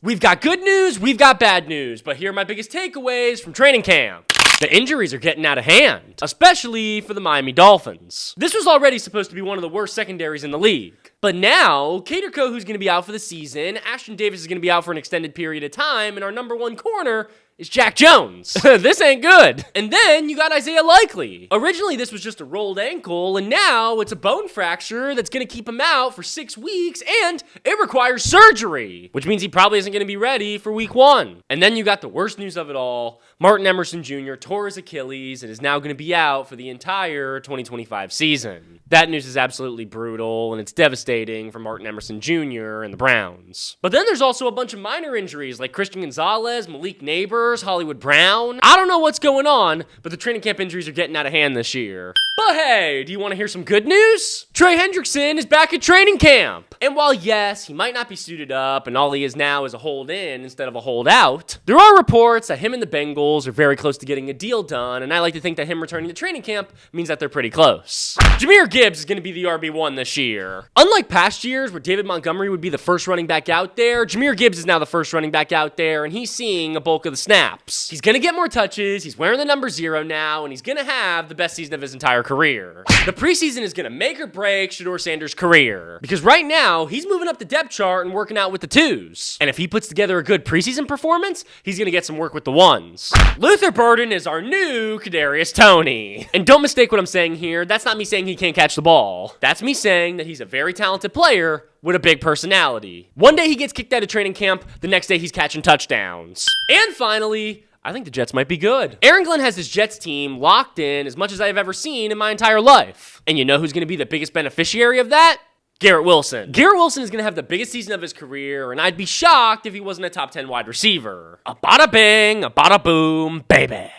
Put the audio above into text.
We've got good news, we've got bad news, but here are my biggest takeaways from training camp. The injuries are getting out of hand, especially for the Miami Dolphins. This was already supposed to be one of the worst secondaries in the league. But now, Caterco, who's going to be out for the season, Ashton Davis is going to be out for an extended period of time, and our number one corner is Jack Jones. This ain't good. And then you got Isaiah Likely. Originally, this was just a rolled ankle, and now it's a bone fracture that's going to keep him out for 6 weeks, and it requires surgery, which means he probably isn't going to be ready for week 1. And then you got the worst news of it all. Martin Emerson Jr. tore his Achilles and is now going to be out for the entire 2025 season. That news is absolutely brutal, and it's devastating for Martin Emerson Jr. and the Browns. But then there's also a bunch of minor injuries like Christian Gonzalez, Malik Neighbors, Hollywood Brown. I don't know what's going on, but the training camp injuries are getting out of hand this year. But hey, do you want to hear some good news? Trey Hendrickson is back at training camp. And while yes, he might not be suited up and all he is now is a hold in instead of a hold out, there are reports that him and the Bengals are very close to getting a deal done, and I like to think that him returning to training camp means that they're pretty close. Jir Gibbs is going to be the RB1 this year. Unlike past years where David Montgomery would be the first running back out there, Jir Gibbs is now the first running back out there, and he's seeing a bulk of the snaps. He's going to get more touches, he's wearing the number 0 now, and he's going to have the best season of his entire career. The preseason is going to make or break Shador Sanders' career, because right now, he's moving up the depth chart and working out with the 2s. And if he puts together a good preseason performance, he's going to get some work with the 1s. Luther Burden is our new Kadarius Toney. And don't mistake what I'm saying here, that's not me saying he can't catch the ball. That's me saying that he's a very talented player with a big personality. One day he gets kicked out of training camp, the next day he's catching touchdowns. And finally, I think the Jets might be good. Aaron Glenn has his Jets team locked in as much as I've ever seen in my entire life. And you know who's going to be the biggest beneficiary of that? Garrett Wilson. Garrett Wilson is going to have the biggest season of his career, and I'd be shocked if he wasn't a top 10 wide receiver. A bada bing, a bada boom, baby.